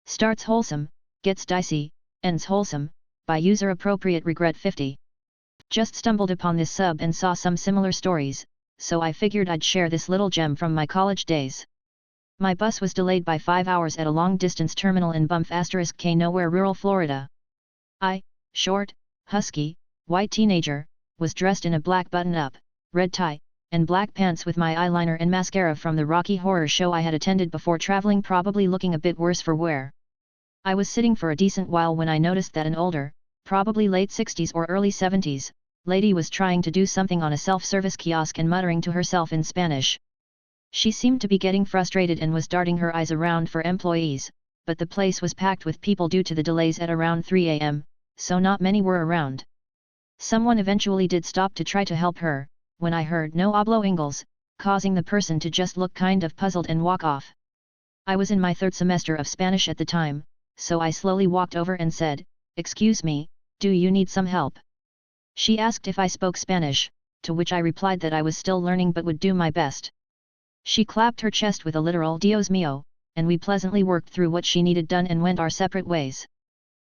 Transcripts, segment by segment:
Starts wholesome, gets dicey, ends wholesome, by user appropriate regret 50. Just stumbled upon this sub and saw some similar stories, so I figured I'd share this little gem from my college days. My bus was delayed by 5 hours at a long-distance terminal in Bumf *K nowhere rural Florida. I, short, husky, white teenager, was dressed in a black button-up, red tie, and black pants with my eyeliner and mascara from the Rocky Horror show I had attended before traveling, probably looking a bit worse for wear. I was sitting for a decent while when I noticed that an older, probably late 60s or early 70s, lady was trying to do something on a self-service kiosk and muttering to herself in Spanish. She seemed to be getting frustrated and was darting her eyes around for employees, but the place was packed with people due to the delays at around 3 a.m., so not many were around. Someone eventually did stop to try to help her, when I heard "No hablo Ingles," causing the person to just look kind of puzzled and walk off. I was in my 3rd semester of Spanish at the time, so I slowly walked over and said, "Excuse me, do you need some help?" She asked if I spoke Spanish, to which I replied that I was still learning but would do my best. She clapped her chest with a literal "Dios mío," and we pleasantly worked through what she needed done and went our separate ways.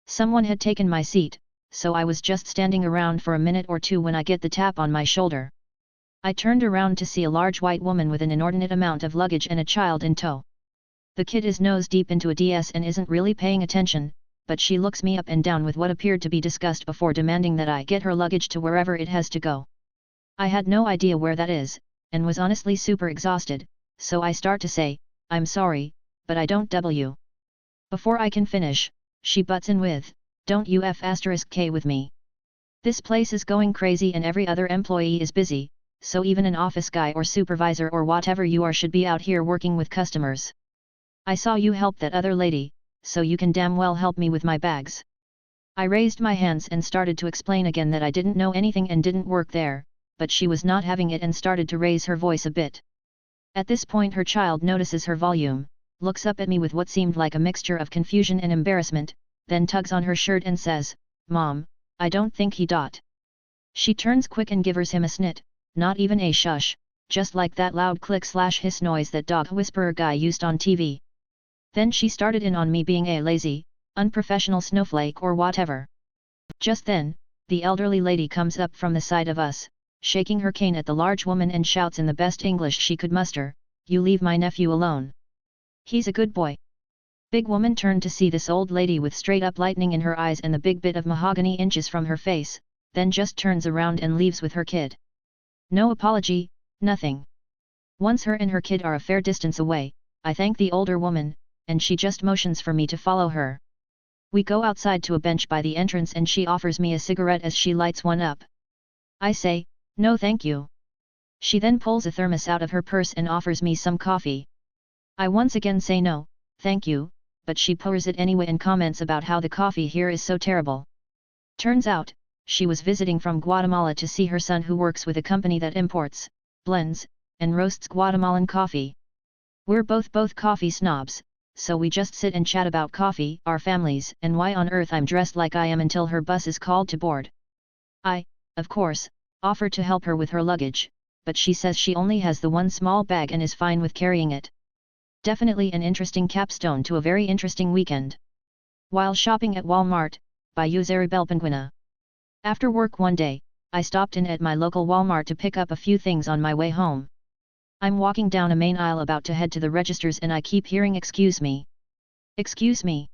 Someone had taken my seat, so I was just standing around for a minute or two when I get the tap on my shoulder. I turned around to see a large white woman with an inordinate amount of luggage and a child in tow. The kid is nose deep into a DS and isn't really paying attention, but she looks me up and down with what appeared to be disgust before demanding that I get her luggage to wherever it has to go. I had no idea where that is, and was honestly super exhausted, so I start to say, "I'm sorry, but I don't W." Before I can finish, she butts in with, "Don't you F***K with me. This place is going crazy and every other employee is busy, so even an office guy or supervisor or whatever you are should be out here working with customers. I saw you help that other lady, so you can damn well help me with my bags." I raised my hands and started to explain again that I didn't know anything and didn't work there, but she was not having it and started to raise her voice a bit. At this point her child notices her volume, looks up at me with what seemed like a mixture of confusion and embarrassment, then tugs on her shirt and says, "Mom, I don't think he dot." She turns quick and gives him a snit, not even a shush, just like that loud click/hiss noise that dog whisperer guy used on TV. Then she started in on me being a lazy, unprofessional snowflake or whatever. Just then, the elderly lady comes up from the side of us, shaking her cane at the large woman and shouts in the best English she could muster, "You leave my nephew alone. He's a good boy." Big woman turned to see this old lady with straight up lightning in her eyes and the big bit of mahogany inches from her face, then just turns around and leaves with her kid. No apology, nothing. Once her and her kid are a fair distance away, I thank the older woman, and she just motions for me to follow her. We go outside to a bench by the entrance and she offers me a cigarette as she lights one up. I say, "No thank you." She then pulls a thermos out of her purse and offers me some coffee. I once again say no, thank you, but she pours it anyway and comments about how the coffee here is so terrible. Turns out, she was visiting from Guatemala to see her son who works with a company that imports, blends, and roasts Guatemalan coffee. We're both coffee snobs, so we just sit and chat about coffee, our families, and why on earth I'm dressed like I am until her bus is called to board. I, of course, offer to help her with her luggage, but she says she only has the one small bag and is fine with carrying it. Definitely an interesting capstone to a very interesting weekend. While shopping at Walmart, by Uzaribel Penguina. After work one day, I stopped in at my local Walmart to pick up a few things on my way home. I'm walking down a main aisle about to head to the registers and I keep hearing "Excuse me. Excuse me."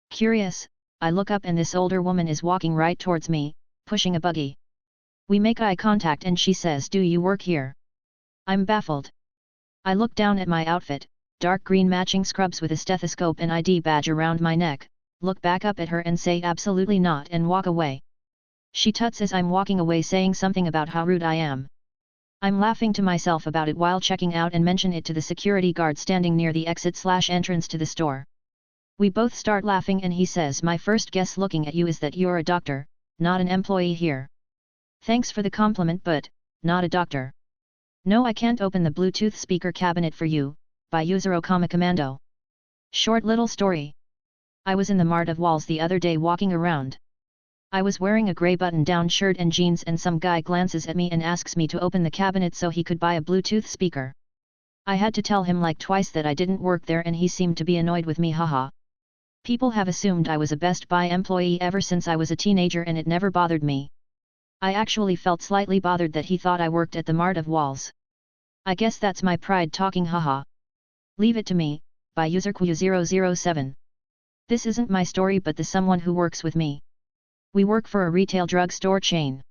Curious, I look up and this older woman is walking right towards me, pushing a buggy. We make eye contact and she says, "Do you work here?" I'm baffled. I look down at my outfit, dark green matching scrubs with a stethoscope and ID badge around my neck, look back up at her and say absolutely not and walk away. She tuts as I'm walking away saying something about how rude I am. I'm laughing to myself about it while checking out and mention it to the security guard standing near the exit/entrance to the store. We both start laughing and he says, "My first guess looking at you is that you're a doctor, not an employee here." Thanks for the compliment but, not a doctor. No, I can't open the Bluetooth speaker cabinet for you, by Yuzuru Commando. Short little story. I was in the Mart of Walls the other day walking around. I was wearing a grey button-down shirt and jeans and some guy glances at me and asks me to open the cabinet so he could buy a Bluetooth speaker. I had to tell him like twice that I didn't work there and he seemed to be annoyed with me, haha. People have assumed I was a Best Buy employee ever since I was a teenager and it never bothered me. I actually felt slightly bothered that he thought I worked at the Mart of Walls. I guess that's my pride talking, haha. Leave it to me, by user Q007. This isn't my story but the someone who works with me. We work for a retail drugstore chain.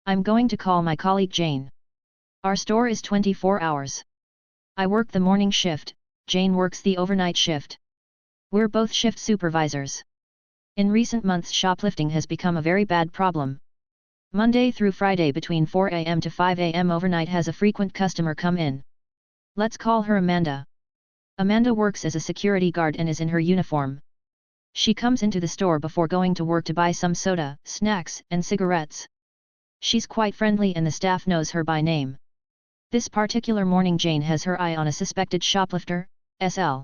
I'm going to call my colleague Jane. Our store is 24 hours. I work the morning shift, Jane works the overnight shift. We're both shift supervisors. In recent months shoplifting has become a very bad problem. Monday through Friday between 4 am to 5 am overnight has a frequent customer come in. Let's call her Amanda. Amanda works as a security guard and is in her uniform. She comes into the store before going to work to buy some soda, snacks, and cigarettes. She's quite friendly and the staff knows her by name. This particular morning Jane has her eye on a suspected shoplifter, SL.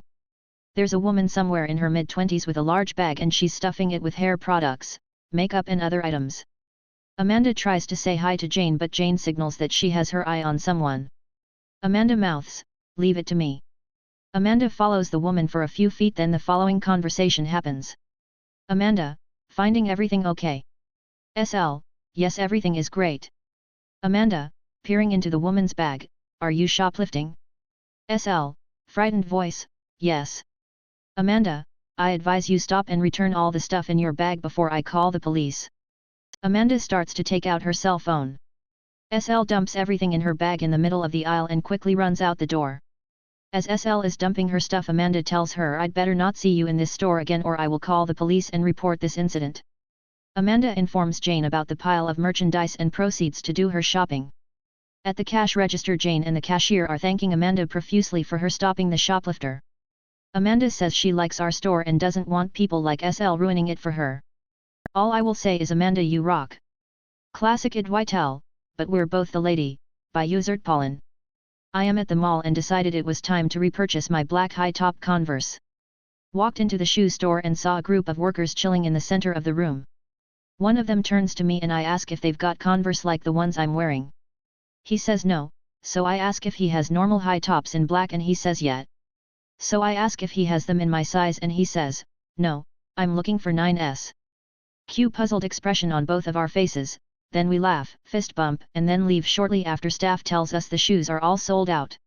There's a woman somewhere in her mid-20s with a large bag and she's stuffing it with hair products, makeup and other items. Amanda tries to say hi to Jane but Jane signals that she has her eye on someone. Amanda mouths, "Leave it to me." Amanda follows the woman for a few feet then the following conversation happens. Amanda, finding everything okay? SL, yes everything is great. Amanda, peering into the woman's bag, are you shoplifting? SL, frightened voice, yes. Amanda, I advise you stop and return all the stuff in your bag before I call the police. Amanda starts to take out her cell phone. SL dumps everything in her bag in the middle of the aisle and quickly runs out the door. As SL is dumping her stuff Amanda tells her I'd better not see you in this store again or I will call the police and report this incident. Amanda informs Jane about the pile of merchandise and proceeds to do her shopping. At the cash register Jane and the cashier are thanking Amanda profusely for her stopping the shoplifter. Amanda says she likes our store and doesn't want people like SL ruining it for her. All I will say is Amanda you rock. Classic IDontWorkHereLady, but we're both the lady, by user Pollen. I am at the mall and decided it was time to repurchase my black high-top Converse. Walked into the shoe store and saw a group of workers chilling in the center of the room. One of them turns to me and I ask if they've got Converse like the ones I'm wearing. He says no, so I ask if he has normal high tops in black and he says yeah. So I ask if he has them in my size and he says, no, I'm looking for 9S. Cue puzzled expression on both of our faces, then we laugh, fist bump and then leave shortly after staff tells us the shoes are all sold out.